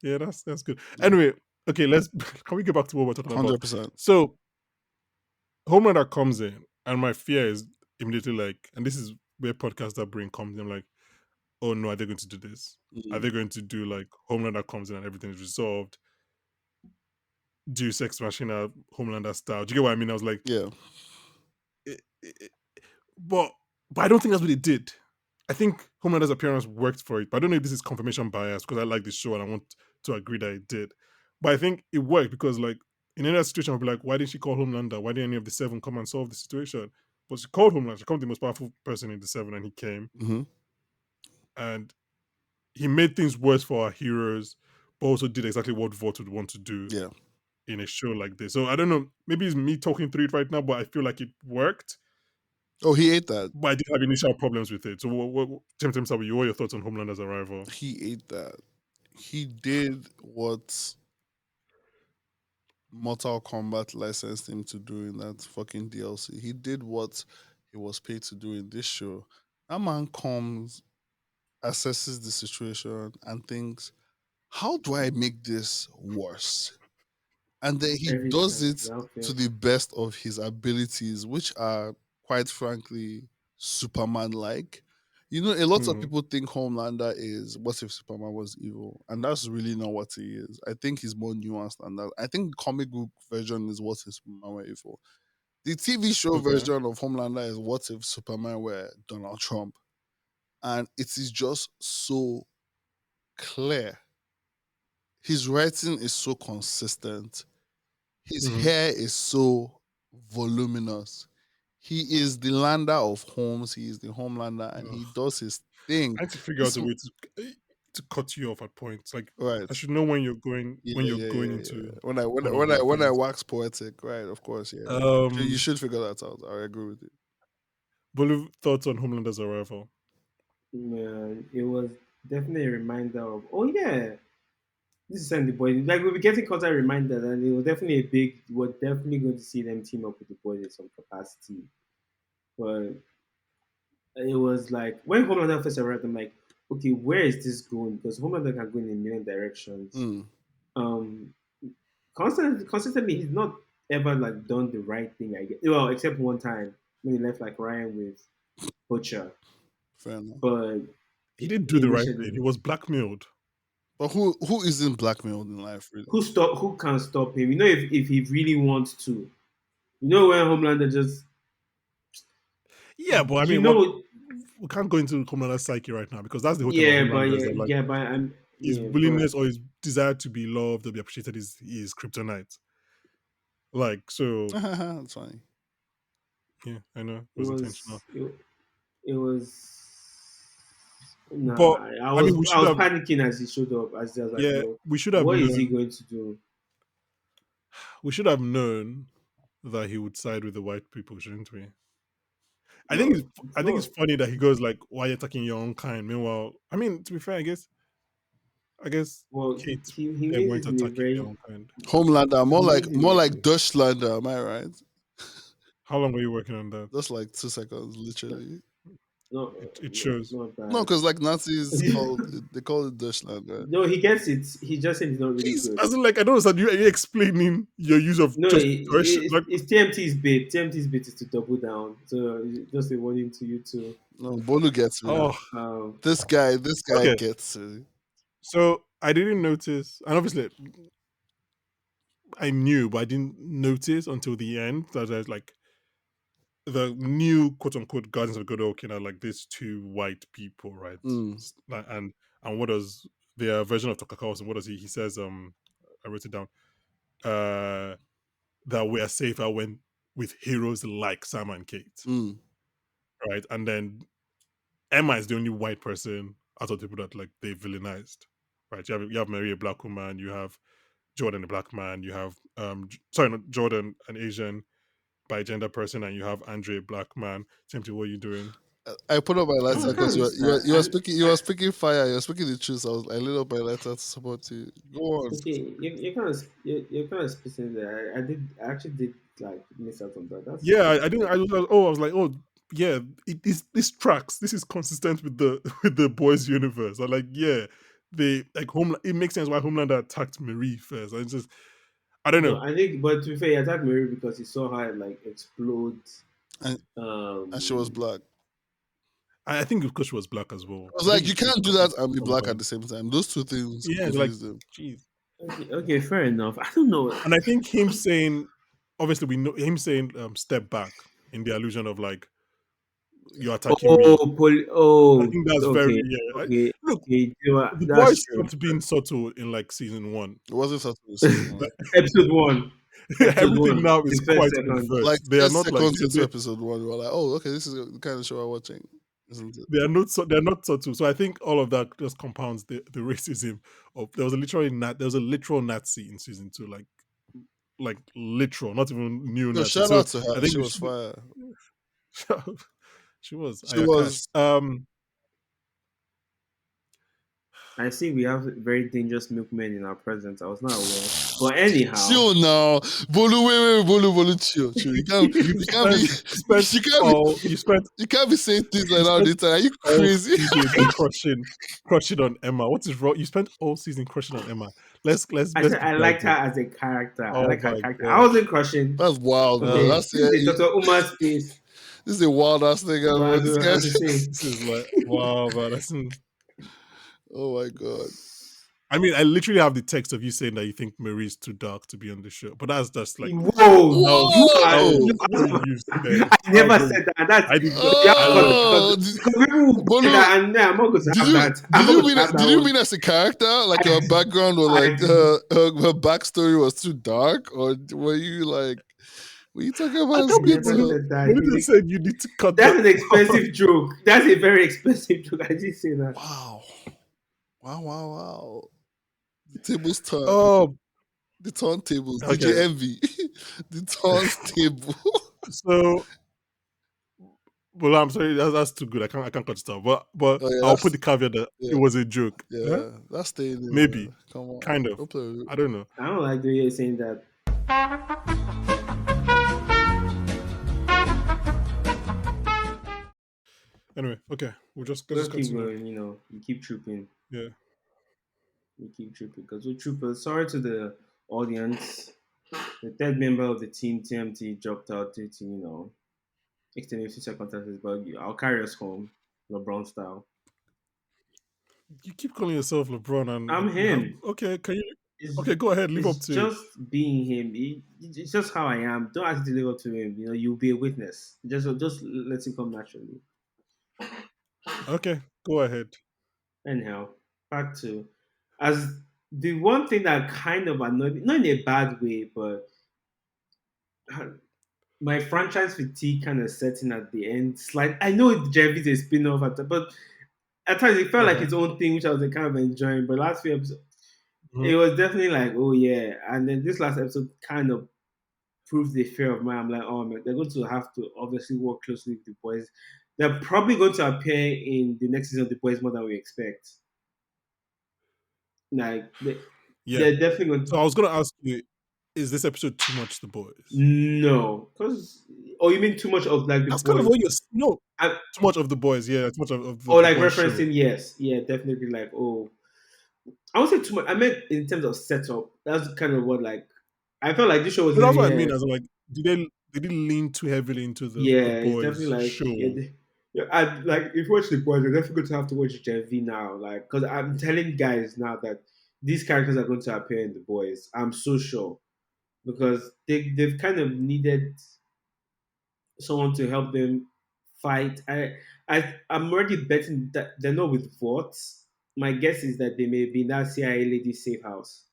Speaker 1: yeah, that's good. Anyway, okay, let's can we get back to what we're talking about?
Speaker 3: 100%.
Speaker 1: So Homelander comes in, and my fear is immediately like, and this is where podcaster brain comes in. I'm like, oh no, are they going to do this? Are
Speaker 3: Mm,
Speaker 1: they going to do like Homelander comes in and everything is resolved? Do Sex Machina Homelander style? Do you get what I mean? I was like,
Speaker 3: yeah.
Speaker 1: eh, eh, eh, but I don't think that's what they did. I think Homelander's appearance worked for it, but I don't know if this is confirmation bias because I like the show and I want to agree that it did. But I think it worked because, like, in any other situation, I'd be like, why didn't she call Homelander? Why didn't any of the seven come and solve the situation? But she called Homelander. She called the most powerful person in the seven, and he came
Speaker 3: Hmm.
Speaker 1: and he made things worse for our heroes, but also did exactly what Vought would want to do
Speaker 3: Yeah.
Speaker 1: in a show like this. So I don't know. Maybe it's me talking through it right now, but I feel like it worked.
Speaker 3: Oh, he ate that.
Speaker 1: But I did have initial problems with it. So, Tim Sabi, what are your thoughts on Homelander's arrival?
Speaker 3: He ate that. He did what Mortal Kombat licensed him to do in that fucking DLC. He did what he was paid to do in this show. That man comes, assesses the situation, and thinks, how do I make this worse? And then he
Speaker 2: Every
Speaker 3: does
Speaker 2: time.
Speaker 3: it
Speaker 2: Without
Speaker 3: to
Speaker 2: fail.
Speaker 3: the best of his abilities, which are quite frankly Superman like. A lot of
Speaker 1: Hmm.
Speaker 3: people think Homelander is what if Superman was evil, and that's really not what he is. I think he's more nuanced than that. I think the comic book version is what if Superman were evil. The TV show
Speaker 1: Okay.
Speaker 3: version of Homelander is what if Superman were Donald Trump, and it is just so clear. His writing is so consistent. His
Speaker 1: Hmm.
Speaker 3: hair is so voluminous. He is the lander of homes. He is the homelander, and he does his thing.
Speaker 1: I had to figure out
Speaker 3: This
Speaker 1: a way to cut you off at points. Like I
Speaker 3: right?
Speaker 1: should know
Speaker 3: Yeah,
Speaker 1: when you're
Speaker 3: yeah,
Speaker 1: going
Speaker 3: yeah, yeah.
Speaker 1: into
Speaker 3: When I
Speaker 1: one of your
Speaker 3: when I
Speaker 1: things.
Speaker 3: wax poetic, right? Of course, yeah. You
Speaker 1: Um,
Speaker 3: should figure that out. I agree with you.
Speaker 1: Bolu, thoughts on Homelander's arrival?
Speaker 2: Man, it was definitely a reminder of, oh yeah, this is Sandy Boys. Like we'll be getting constant reminders, and it was definitely a big. We're definitely going to see them team up with the boys in some capacity. But it was like when Homelander first arrived, I'm like, okay, where is this going? Because Homelander can go in a million directions.
Speaker 3: Mm,
Speaker 2: Um, consistently, he's not ever like done the right thing. I guess. Well, except one time when he left like Ryan with Butcher,
Speaker 3: Fair enough.
Speaker 2: but
Speaker 1: He didn't do the right thing. He
Speaker 2: initially,
Speaker 1: was blackmailed.
Speaker 3: But who isn't blackmailed in life, really?
Speaker 2: who can stop him? You know, if he really wants to, you know, when Homelander just,
Speaker 1: Yeah, but I
Speaker 2: you
Speaker 1: mean,
Speaker 2: know,
Speaker 1: we can't go into Homelander's psyche right now because that's the whole thing about
Speaker 2: yeah, but
Speaker 1: Homelander is
Speaker 2: yeah,
Speaker 1: that like
Speaker 2: yeah, but I'm
Speaker 1: his
Speaker 2: yeah, but
Speaker 1: willingness or his desire to be loved or be appreciated is kryptonite. Like so,
Speaker 3: That's funny.
Speaker 1: yeah, I know it
Speaker 2: it
Speaker 1: was intentional.
Speaker 2: was it was
Speaker 1: But
Speaker 2: nah. I
Speaker 1: I
Speaker 2: was
Speaker 1: mean, we
Speaker 2: I
Speaker 1: should
Speaker 2: was
Speaker 1: have
Speaker 2: panicking as he showed up. As I was like,
Speaker 1: yeah,
Speaker 2: no,
Speaker 1: we should have
Speaker 2: what is he
Speaker 1: known.
Speaker 2: going to do?
Speaker 1: We should have known that he would side with the white people, shouldn't we? I think
Speaker 2: No,
Speaker 1: it's
Speaker 2: it's
Speaker 1: I think it's
Speaker 2: not.
Speaker 1: funny that he goes like, "Why are you attacking your own kind?" Meanwhile, I mean, to be fair, I guess
Speaker 2: Well,
Speaker 1: Kate
Speaker 2: he
Speaker 1: them
Speaker 2: makes
Speaker 1: weren't
Speaker 2: it in a
Speaker 1: attacking their
Speaker 2: very
Speaker 1: own kind.
Speaker 3: Homelander,
Speaker 2: he makes it
Speaker 3: more
Speaker 2: in
Speaker 3: like Dutchlander, am I right?
Speaker 1: How long were you working on that?
Speaker 3: That's like 2 seconds,
Speaker 2: no
Speaker 3: literally.
Speaker 1: It shows.
Speaker 2: not
Speaker 3: No,
Speaker 2: bad.
Speaker 3: because like Nazis they call it Dutchlander.
Speaker 2: No, he gets it. He just said he's not really
Speaker 1: Please,
Speaker 2: good.
Speaker 1: as in, like I don't understand. You explaining your use of
Speaker 2: No,
Speaker 1: just Deutsch, like
Speaker 2: it's TMT's bit. TMT's bit is to double down. So just a warning to you too.
Speaker 3: No, Bolu gets it.
Speaker 1: oh
Speaker 2: Um,
Speaker 3: This guy
Speaker 1: okay.
Speaker 3: gets it.
Speaker 1: So I didn't notice, and obviously I knew, but I didn't notice until the end that there's like the new quote unquote Guardians of the Good Oaken are like these two white people, right?
Speaker 3: Mm,
Speaker 1: And what does their version of Tokakawa, and what does he says, I wrote it down, uh that we are safer when with heroes like Sam and Kate,
Speaker 3: mm,
Speaker 1: right? And then Emma is the only white person out of the people that like they villainized, right? You have Mary a black woman, you have Jordan a black man, you have sorry, not Jordan an Asian by gender person, and you have Andre a black man. Simply, what are you doing?
Speaker 3: I put up my
Speaker 2: I'm
Speaker 3: letter
Speaker 2: kind
Speaker 3: because
Speaker 2: of sad.
Speaker 3: you were speaking fire, you were speaking the truth. I lit up my letter to support you. Go on.
Speaker 2: Okay, you're kind of spacing there. I actually did like miss out on that.
Speaker 1: Yeah,
Speaker 2: That's
Speaker 1: I didn't.
Speaker 2: good.
Speaker 1: I was like, oh, yeah, this tracks. This is consistent with the with the boys' universe. I'm like, yeah, they like home. It makes sense why Homelander attacked Marie first. I just, I don't
Speaker 2: No,
Speaker 1: know.
Speaker 2: I think, but to be fair, he attacked Mary because he saw her like explode.
Speaker 3: And she was
Speaker 2: Um,
Speaker 3: black.
Speaker 1: I think because she was black as
Speaker 3: I
Speaker 1: well.
Speaker 3: was
Speaker 1: I think
Speaker 3: like, you
Speaker 1: it
Speaker 3: can't do that and be black at
Speaker 1: combined.
Speaker 3: the same time. Those two things
Speaker 1: Yeah, like,
Speaker 3: confuse them.
Speaker 1: geez.
Speaker 2: okay, fair enough. I don't know.
Speaker 1: And I think him saying, obviously, we know him saying, step back in the illusion of like you're attacking me. I think that's very
Speaker 2: Okay,
Speaker 1: yeah. Look,
Speaker 2: okay. You know what?
Speaker 1: the
Speaker 2: That's
Speaker 1: boys
Speaker 2: true.
Speaker 1: stopped being subtle in like season one.
Speaker 3: It wasn't such a season one.
Speaker 2: Episode one, episode
Speaker 1: Everything
Speaker 2: one,
Speaker 1: now is
Speaker 2: the first
Speaker 1: quite
Speaker 2: second.
Speaker 3: Like
Speaker 1: overt. They are
Speaker 3: 10
Speaker 1: not like
Speaker 3: seconds into episode one, we were like, oh, okay, this is the kind of show I'm watching, isn't it?
Speaker 1: they are not they're not subtle. So I think all of that just compounds the racism of there was a literal Nazi in season two, like literal, not even new
Speaker 3: Yo,
Speaker 1: Nazi.
Speaker 3: shout
Speaker 1: So
Speaker 3: out to
Speaker 1: I
Speaker 3: her.
Speaker 1: think
Speaker 3: She
Speaker 1: we
Speaker 3: was
Speaker 1: should
Speaker 3: fire.
Speaker 1: she was
Speaker 3: She
Speaker 1: Ayakash.
Speaker 3: was.
Speaker 2: I see we have very dangerous milkmen in our presence. I was not aware. But anyhow,
Speaker 3: Chill now. Bolu, wait, Bolu, chill, chill.
Speaker 1: you
Speaker 3: You can't be,
Speaker 1: spent you spent
Speaker 3: you can't be saying things like
Speaker 1: you
Speaker 3: that all
Speaker 1: spent
Speaker 3: the time. Are you
Speaker 1: all
Speaker 3: crazy?
Speaker 1: season crushing on Emma. What is wrong? You spent all season crushing on Emma.
Speaker 2: I
Speaker 1: Let's
Speaker 2: said
Speaker 1: be
Speaker 2: I liked her
Speaker 1: guided.
Speaker 2: as a character. I
Speaker 1: Oh
Speaker 2: like her
Speaker 1: my
Speaker 2: character. I
Speaker 1: god.
Speaker 2: wasn't crushing.
Speaker 3: That's wild, man.
Speaker 2: Okay,
Speaker 1: Uh,
Speaker 3: That's
Speaker 2: this is
Speaker 3: yeah,
Speaker 2: Dr. Uma's space.
Speaker 3: this is a wild ass thing
Speaker 2: But
Speaker 3: ever. This guy.
Speaker 2: as I say,
Speaker 1: this is like wow, man.
Speaker 3: Oh my god.
Speaker 1: I mean, I literally have the text of you saying that you think Marie's too dark to be on the show, but that's just like
Speaker 2: whoa,
Speaker 1: how
Speaker 2: you are.
Speaker 3: Whoa!
Speaker 1: how you said.
Speaker 2: I
Speaker 1: How
Speaker 2: never
Speaker 1: very,
Speaker 2: said that. That's
Speaker 1: I did not.
Speaker 2: you have
Speaker 1: I
Speaker 2: to cut
Speaker 1: look.
Speaker 3: Oh,
Speaker 2: because people will say
Speaker 3: Bolu,
Speaker 2: that, and then I'm not going to have that. I'm not going to have that
Speaker 3: did you
Speaker 2: one.
Speaker 3: mean as a character, like her background or
Speaker 2: I
Speaker 3: like
Speaker 2: did.
Speaker 3: her backstory was too dark, or were you like, were you talking
Speaker 1: I
Speaker 3: about
Speaker 2: I
Speaker 1: can't believe
Speaker 2: never
Speaker 3: schizo?
Speaker 2: said that.
Speaker 1: Bolivia said you need to cut
Speaker 2: That's
Speaker 1: that.
Speaker 2: an expensive joke. That's a very expensive joke. I did say that.
Speaker 3: Wow, wow. The tables turn.
Speaker 1: Oh,
Speaker 3: The turntables. DJ
Speaker 1: okay.
Speaker 3: Envy. The turntable.
Speaker 1: So, well, I'm sorry, that's too good. I can't cut it off. But
Speaker 3: Oh yeah,
Speaker 1: I'll put
Speaker 3: that's
Speaker 1: the caveat that it
Speaker 3: yeah,
Speaker 1: was a joke. Huh?
Speaker 3: yeah. That's staying in
Speaker 1: Maybe,
Speaker 3: there. Come on,
Speaker 1: kind of.
Speaker 3: don't play.
Speaker 1: I don't know.
Speaker 2: I don't like the way you're saying that.
Speaker 1: Anyway, okay, let's
Speaker 2: Let's
Speaker 1: just
Speaker 2: keep
Speaker 1: continue.
Speaker 2: going. You keep trooping.
Speaker 1: Yeah.
Speaker 2: You keep trooping because we're troopers. Sorry to the audience. The third member of the team TMT dropped out due to extending future circumstances, but I'll carry us home, LeBron style.
Speaker 1: You keep calling yourself LeBron,
Speaker 2: I'm
Speaker 1: and you have
Speaker 2: him.
Speaker 1: okay. Can you?
Speaker 2: It's
Speaker 1: Okay, go ahead. Live up
Speaker 2: it's
Speaker 1: to it.
Speaker 2: just being him. It's just how I am. Don't ask me to live up to him. You know, you'll be a witness. Just let it come naturally.
Speaker 1: Okay, go ahead.
Speaker 2: Anyhow, back to as the one thing that kind of annoyed me, not in a bad way, but my franchise fatigue kind of setting at the end. Like I know Jerry's a spin-off, but at times it felt
Speaker 1: Uh
Speaker 2: like
Speaker 1: huh.
Speaker 2: its own thing, which I was like, kind of enjoying. But last few episodes,
Speaker 1: Hmm.
Speaker 2: it was definitely like, oh yeah. And then this last episode kind of proved the fear of mine. I'm like, oh man, they're going to have to obviously work closely with the boys. They're probably going to appear in the next season of the boys more than we expect. Like
Speaker 1: Yeah.
Speaker 2: they're definitely going.
Speaker 1: So I was gonna ask you, is this episode too much the boys?
Speaker 2: No, because oh, you mean too much of like the
Speaker 1: That's kind of
Speaker 2: boys?
Speaker 1: what you're. No,
Speaker 2: I,
Speaker 1: too much of the boys. Yeah, too much of
Speaker 2: or
Speaker 1: the
Speaker 2: like
Speaker 1: boys show.
Speaker 2: referencing, yes, yeah, definitely. Like oh, I won't say too much. I meant in terms of setup. That's kind of what like I felt like this show was
Speaker 1: No, that's
Speaker 2: leaning.
Speaker 1: what I
Speaker 2: Yeah,
Speaker 1: mean. As in, like, did they lean too heavily into the
Speaker 2: yeah, it's definitely
Speaker 1: boys
Speaker 2: like yeah.
Speaker 1: show?
Speaker 2: Yeah, I like if you watch the boys, you're definitely going to have to watch Gen V now. Like, because I'm telling guys now that these characters are going to appear in the boys. I'm so sure because they've kind of needed someone to help them fight. I'm already betting that they're not with votes. My guess is that they may be in that CIA lady safe house.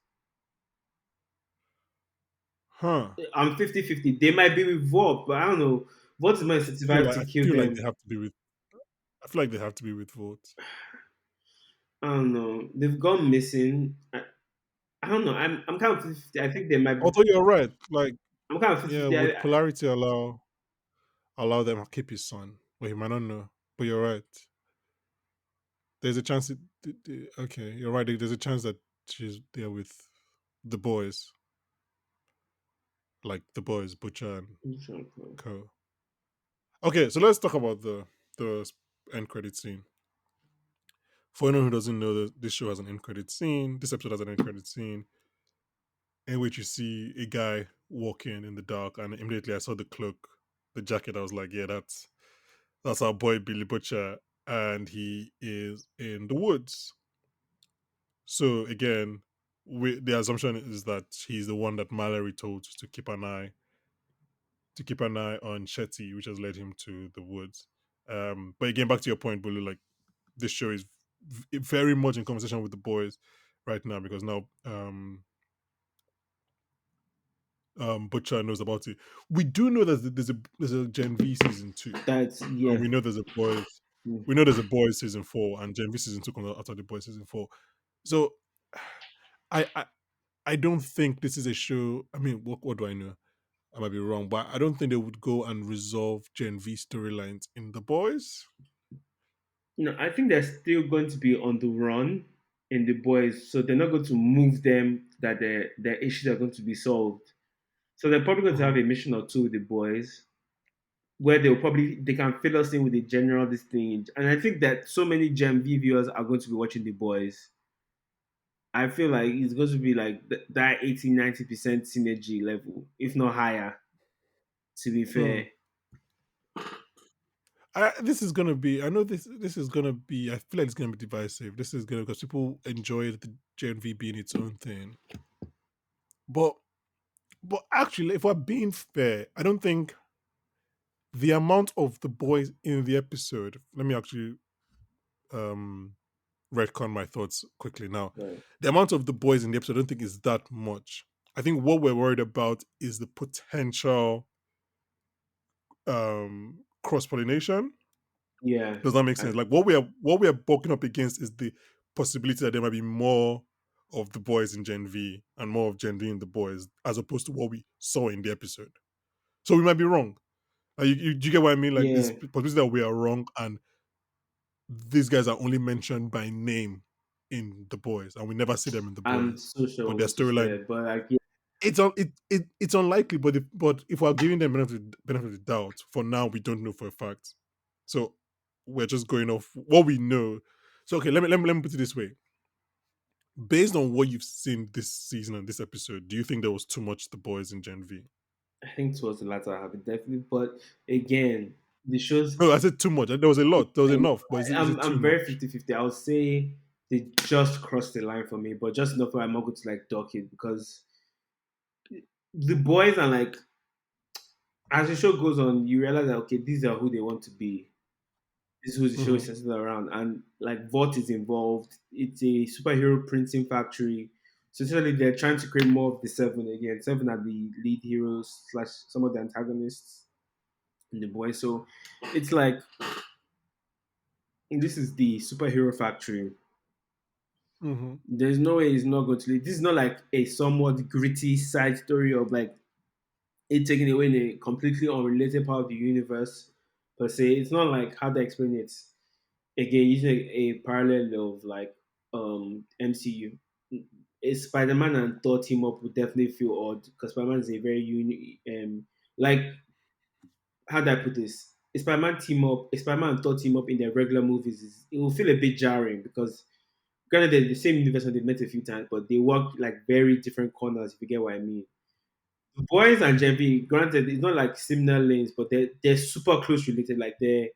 Speaker 1: Huh.
Speaker 2: I'm 50-50. They might be with Vought, but I don't know. Vought is more incentivized to
Speaker 1: I
Speaker 2: kill
Speaker 1: feel like they
Speaker 2: them.
Speaker 1: have to be with. I feel like they have to be with vote.
Speaker 2: I don't know. They've gone missing. I don't know. I'm kind of 50. I think they might be.
Speaker 1: Although you're right. Like,
Speaker 2: I'm kind of
Speaker 1: yeah,
Speaker 2: 50.
Speaker 1: would polarity allow them to keep his son? Well, he might not know. But you're right. There's a chance. Okay, you're right. There's a chance that she's there with the boys, like the boys, Butcher and Co. Okay, so let's talk about the end credit scene. For anyone who doesn't know, this show has an end credit scene. This episode has an end credit scene in which you see a guy walking in the dark, and immediately I saw the cloak, the jacket. I was like, yeah, that's our boy Billy Butcher, and he is in the woods. So again, the assumption is that he's the one that Mallory told to keep an eye on Shetty, which has led him to the woods. But again, back to your point, Bulu, like this show is very much in conversation with the boys right now because now Butcher knows about it. We do know that there's a Gen V season two,
Speaker 2: That's
Speaker 1: and
Speaker 2: yeah.
Speaker 1: we know there's a boys.
Speaker 2: Mm.
Speaker 1: We know there's a boys season four, and Gen V season two comes out after the boys season four. So I I, I don't think this is a show. I mean, what do I know? I might be wrong, but I don't think they would go and resolve Gen V storylines in the boys.
Speaker 2: No, I think they're still going to be on the run in the boys, so they're not going to move them. That their issues are going to be solved. So they're probably going to have
Speaker 1: Mhm.
Speaker 2: a mission or two with the boys where they can fill us in with the general this thing. And I think that so many Gen V viewers are going to be watching the boys. I feel like it's going to be like that 80-90% synergy level, if not higher, to be
Speaker 1: Hmm.
Speaker 2: fair.
Speaker 1: This is gonna be. I know this is gonna be. I feel like it's gonna be divisive. This is gonna because people enjoy the Gen V being its own thing. But actually, if we're being fair, I don't think the amount of the boys in the episode. Let me actually um retcon my thoughts quickly now.
Speaker 2: Right.
Speaker 1: The amount of the boys in the episode, I don't think is that much. I think what we're worried about is the potential cross pollination.
Speaker 2: Yeah.
Speaker 1: Does that make
Speaker 2: I,
Speaker 1: sense? Like what we are bucking up against is the possibility that there might be more of the boys in Gen V and more of Gen V in the boys, as opposed to what we saw in the episode. So we might be wrong. Do you get what I mean? Like this
Speaker 2: yeah.
Speaker 1: possibility that we are wrong, and these guys are only mentioned by name in the boys, and we never see them in the
Speaker 2: I'm
Speaker 1: boys.
Speaker 2: so sure
Speaker 1: But
Speaker 2: we're
Speaker 1: their
Speaker 2: going to see
Speaker 1: storyline,
Speaker 2: that. But like,
Speaker 1: it's unlikely. But if we're giving them benefit of the doubt, for now we don't know for a fact. So we're just going off what we know. So okay, let me put it this way. Based on what you've seen this season and this episode, do you think there was too much the boys in Gen V?
Speaker 2: I think towards the latter half, it definitely. But again, The shows,
Speaker 1: No, I said too much. There was a lot. There was enough, but is it too
Speaker 2: I'm very
Speaker 1: much?
Speaker 2: 50-50. I would say they just crossed the line for me, but just enough where I'm not going to like dock it because the boys are like, as the show goes on, you realize that okay, these are who they want to be. This is who the show is
Speaker 1: Hmm.
Speaker 2: centered around, and like Vought is involved. It's a superhero printing factory. So essentially, they're trying to create more of the Seven again. Seven are the lead heroes slash some of the antagonists in the boys. So it's like this is the superhero factory.
Speaker 1: Hmm.
Speaker 2: There's no way it's not going to lead. This is not like a somewhat gritty side story of like it taken away in a completely unrelated part of the universe per se. It's not like how to explain it. Again, using a parallel of like MCU. A Spider-Man and Thor team up would definitely feel odd because Spider-Man is a very unique like how do I put this? A Spider-Man team up, a Spider-Man and Thor team up in their regular movies it will feel a bit jarring because granted they're the same universe and they've met a few times, but they work like very different corners if you get what I mean. Boys and Gen V, granted, it's not like similar lanes, but they're super close related. Like they're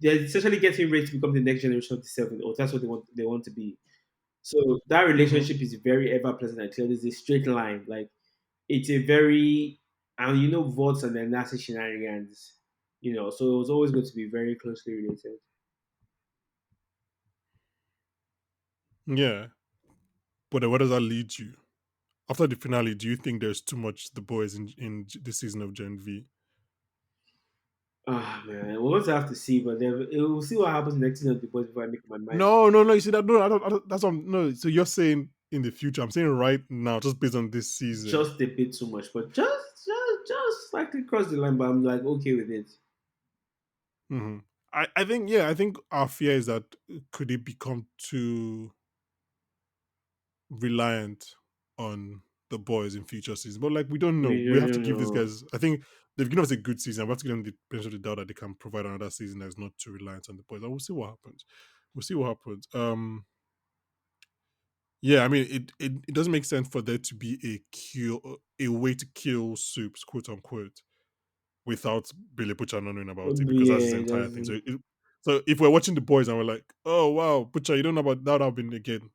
Speaker 2: essentially getting ready to become the next generation of the seven, or that's what they want to be. So that
Speaker 1: Hmm.
Speaker 2: relationship is very ever present and clear. There's a straight line. Like it's a very and votes and the nasty shenanigans. So it was always going to be very closely related.
Speaker 1: Yeah, but then where does that lead you? After the finale, do you think there's too much the boys in this season of Gen V?
Speaker 2: Ah man, we'll also have to see, but then we'll see what happens next season of the boys before I make up my mind.
Speaker 1: No, no, no. You see that? No, I don't, that's what no. So you're saying in the future? I'm saying right now, just based on this season.
Speaker 2: Just a bit too much, but just slightly cross the line. But I'm like okay with it.
Speaker 1: Hmm. I think yeah. I think our fear is that could it become too reliant on the boys in future seasons. But like we don't know.
Speaker 2: We
Speaker 1: We have to
Speaker 2: don't
Speaker 1: give these
Speaker 2: know.
Speaker 1: guys. I think they've given us a good season. We have to give them the benefit of the doubt that they can provide another season that is not too reliant on the boys. And we'll see what happens. We'll see what happens. Yeah, I mean it doesn't make sense for there to be a way to kill soups, quote unquote, without Billy Butcher not knowing about it because that's his
Speaker 2: Yeah,
Speaker 1: entire thing.
Speaker 2: that's
Speaker 1: So if we're watching the boys and we're like, oh wow, Butcher, you don't know about that would have been again.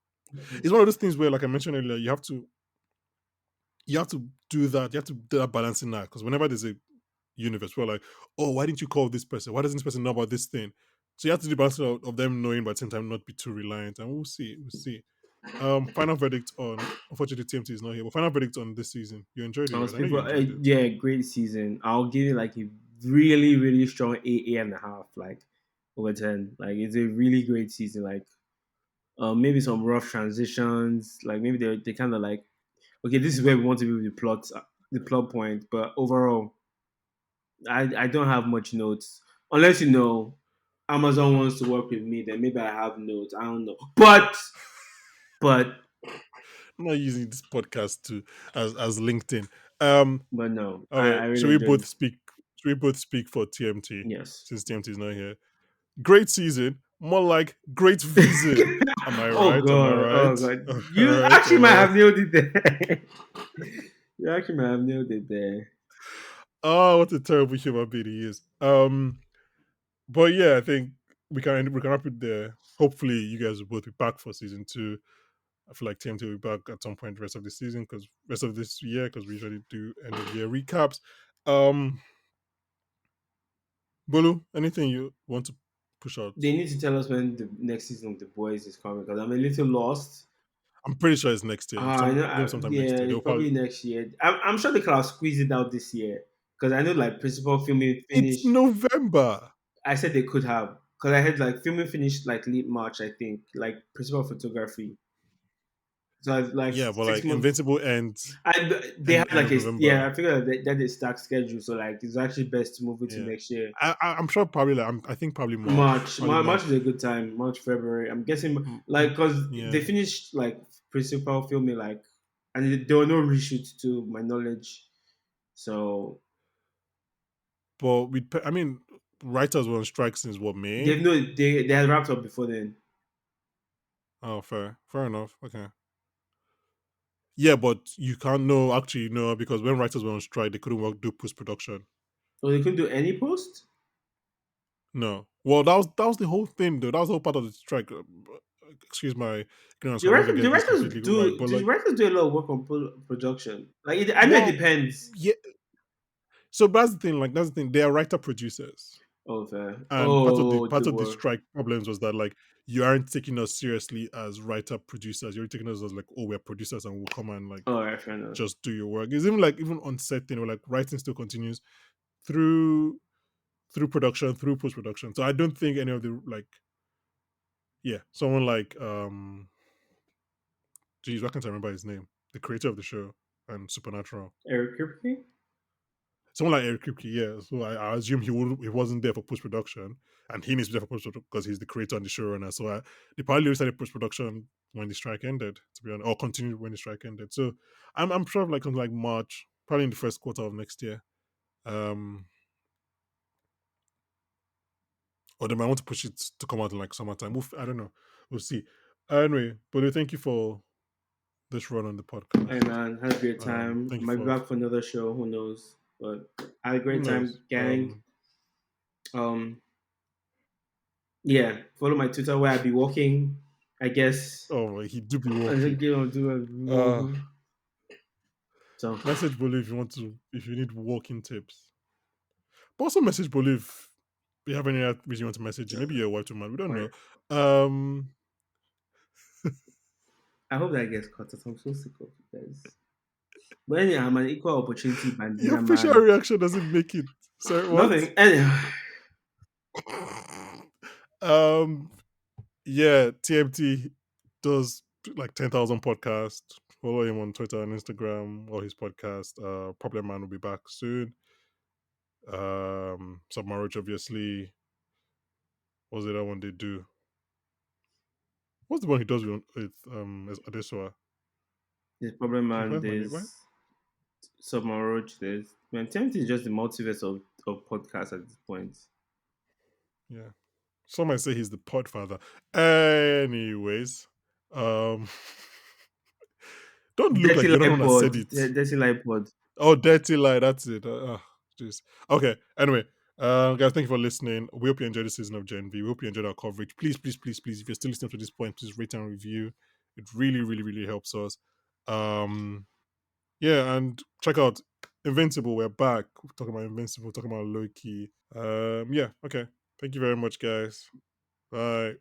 Speaker 1: It's one of those things where, like I mentioned earlier, you have to do that. You have to do that balancing act because whenever there's a universe, we're like, oh, why didn't you call this person? Why doesn't this person know about this thing? So you have to do the balance of them knowing, but at the same time not be too reliant. And we'll see. We'll see. Final verdict on, unfortunately TMT is not here, but final verdict on this season. You enjoyed it,
Speaker 2: I
Speaker 1: right?
Speaker 2: was
Speaker 1: I know you
Speaker 2: people.
Speaker 1: enjoyed it.
Speaker 2: Yeah, great season. I'll give it like a really really strong 8.5, like over 10. Like it's a really great season. Like maybe some rough transitions. Like maybe they kind of like okay, this is where we want to be with the plot point. But overall, I don't have much notes unless Amazon wants to work with me. Then maybe I have notes. I don't know, but
Speaker 1: I'm not using this podcast to as LinkedIn. Um
Speaker 2: but no, I
Speaker 1: okay,
Speaker 2: really
Speaker 1: should we
Speaker 2: enjoyed
Speaker 1: both
Speaker 2: it.
Speaker 1: speak should we both speak for TMT
Speaker 2: Yes.
Speaker 1: since TMT is not here? Great season, more like great vision. Am I
Speaker 2: Oh
Speaker 1: right? Am I
Speaker 2: god, oh
Speaker 1: right?
Speaker 2: god.
Speaker 1: All
Speaker 2: You
Speaker 1: right,
Speaker 2: actually
Speaker 1: all
Speaker 2: might
Speaker 1: right.
Speaker 2: have nailed it there. You actually might have nailed it there.
Speaker 1: Oh, what a terrible human being he is. But yeah, I think we can wrap it there. Hopefully, you guys will both be back for season two. I feel like TMT will be back at some point the rest of the season because rest of this year because we usually do end of year recaps. Um, Bolu, anything you want to push out?
Speaker 2: They need to tell us when the next season of The Boys is coming because I'm a little lost.
Speaker 1: I'm pretty sure it's next year.
Speaker 2: I know,
Speaker 1: Give them sometime
Speaker 2: yeah,
Speaker 1: next year.
Speaker 2: it's
Speaker 1: They'll probably.
Speaker 2: probably next year. I'm sure they could have squeezed it out this year because I know like principal filming
Speaker 1: It's
Speaker 2: finished.
Speaker 1: November.
Speaker 2: I said they could have because I had like filming finished like late March, I think, like principal photography. So I was like
Speaker 1: Yeah, but
Speaker 2: six
Speaker 1: like
Speaker 2: months.
Speaker 1: Invincible ends
Speaker 2: And they had
Speaker 1: end
Speaker 2: like
Speaker 1: of November.
Speaker 2: I figured that they stacked schedule, so like it's actually best to move it to
Speaker 1: Yeah,
Speaker 2: next year.
Speaker 1: I'm sure probably like I think probably March,
Speaker 2: March,
Speaker 1: probably
Speaker 2: March
Speaker 1: March.
Speaker 2: is a good time. March, February. I'm guessing
Speaker 1: Mm,
Speaker 2: like because they
Speaker 1: yeah,
Speaker 2: finished like principal filming like, and there were no reshoots to my knowledge. So
Speaker 1: but I mean, writers were on strike since what
Speaker 2: they've
Speaker 1: May?
Speaker 2: no they had wrapped up before then.
Speaker 1: Oh, fair enough. Okay. Yeah, but you can't know actually no because when writers were on strike, they couldn't work do post production.
Speaker 2: Oh, they couldn't do any post.
Speaker 1: No. Well, that was the whole thing, though. That was the whole part of the strike. Excuse my ignorance. I wasn't
Speaker 2: The
Speaker 1: getting this
Speaker 2: writers
Speaker 1: completely right,
Speaker 2: do
Speaker 1: but
Speaker 2: the
Speaker 1: like,
Speaker 2: writers do a lot of work on production. Like I know it
Speaker 1: well,
Speaker 2: depends.
Speaker 1: yeah. So that's the thing. Like, that's the thing. They are writer producers,
Speaker 2: Oh, fair.
Speaker 1: and
Speaker 2: Oh,
Speaker 1: part
Speaker 2: the
Speaker 1: of the
Speaker 2: work.
Speaker 1: strike problems was that like you aren't taking us seriously as writer producers. You're taking us as like, oh, we're producers and we'll come and like
Speaker 2: All right, fair enough.
Speaker 1: just do your work. It's even like even on set, like writing still continues through production, through post production. So I don't think any of the like, yeah, someone like geez, I can't remember his name, the creator of the show and Supernatural.
Speaker 2: Eric Kripke?
Speaker 1: Someone like Eric Kripke, yeah. So I assume he wasn't there for post production, and he needs to be there for post production because he's the creator and the showrunner. So they probably started post production when the strike ended, to be honest, or continued when the strike ended. So I'm sure of like something like March, probably in the first quarter of next year. Um, or they might want to push it to come out in like summertime. I don't know. We'll see. Anyway, but thank you for this run on the
Speaker 2: Hey
Speaker 1: podcast.
Speaker 2: man, had a great time.
Speaker 1: Thank
Speaker 2: I
Speaker 1: you
Speaker 2: might be
Speaker 1: for
Speaker 2: back for another show. Who knows? But I had a
Speaker 1: who
Speaker 2: great time,
Speaker 1: knows.
Speaker 2: gang. Um, yeah. Follow my Twitter where I be walking. I guess.
Speaker 1: Oh, he do be
Speaker 2: I think
Speaker 1: walking.
Speaker 2: you know do
Speaker 1: Uh
Speaker 2: walking. So
Speaker 1: Message Bolu if you need walking tips. But also message Bolu if you have any other reason you want to message him. Maybe you're a white woman. We don't
Speaker 2: all right.
Speaker 1: know. Um
Speaker 2: I hope that gets cut. I'm so sick of you guys. But anyway, I'm an equal opportunity
Speaker 1: your
Speaker 2: bandana
Speaker 1: facial
Speaker 2: man.
Speaker 1: reaction doesn't make it. Sorry, what?
Speaker 2: Nothing. Anyway,
Speaker 1: um yeah, TMT does like 10,000 podcasts. Follow him on Twitter and Instagram or his podcast. Problem Man will be back soon. Submarriage, obviously. What's the other one they do? What's the one he does with Adesua?
Speaker 2: there's problem
Speaker 1: He
Speaker 2: man.
Speaker 1: finds my name, right?
Speaker 2: There's Submarine Roach. There's man. TMT is just the multiverse of podcasts at this point.
Speaker 1: Yeah. Some might say he's the podfather. Anyways, um, don't look
Speaker 2: Dirty
Speaker 1: like you're not the
Speaker 2: Light
Speaker 1: one that
Speaker 2: Pod.
Speaker 1: said it.
Speaker 2: Dirty Light Pod.
Speaker 1: Oh, dirty lie. That's it. Jeez. Okay. Anyway, guys, thank you for listening. We hope you enjoyed the season of Gen V. We hope you enjoyed our coverage. Please, please, please, please, if you're still listening to this point, please rate and review. It really, really, really helps us. Yeah, and check out Invincible. We're back. We're talking about Invincible, talking about Loki. Yeah, okay. Thank you very much, guys. Bye.